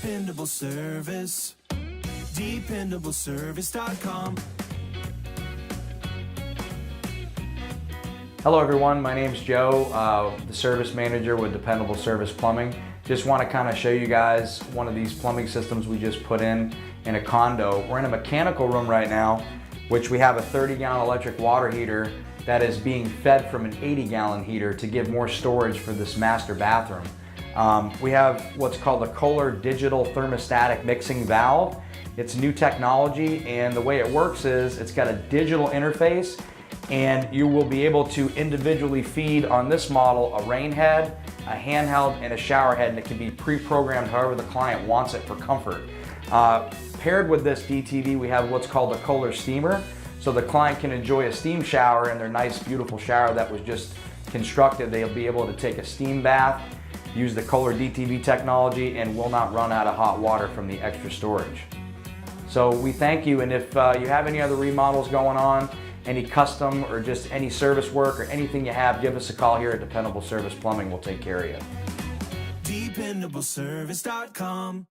Dependable service. Dependableservice.com. Hello everyone, my name's Joe, the service manager with Dependable Service Plumbing. Just want to kind of show you guys one of these plumbing systems we just put in a condo. We're in a mechanical room right now, which we have a 30-gallon electric water heater that is being fed from an 80-gallon heater to give more storage for this master bathroom. We have what's called a Kohler digital thermostatic mixing valve. It's new technology, and the way it works is it's got a digital interface, and you will be able to individually feed on this model a rain head, a handheld, and a shower head, and it can be pre-programmed however the client wants it for comfort. Paired with this DTV, we have what's called a Kohler steamer, so the client can enjoy a steam shower in their nice, beautiful shower that was just constructed. They'll be able to take a steam bath, use the Kohler DTV technology, and will not run out of hot water from the extra storage. So we thank you, and if you have any other remodels going on, any custom or just any service work or anything you have, give us a call here at Dependable Service Plumbing. We'll take care of you. Dependableservice.com.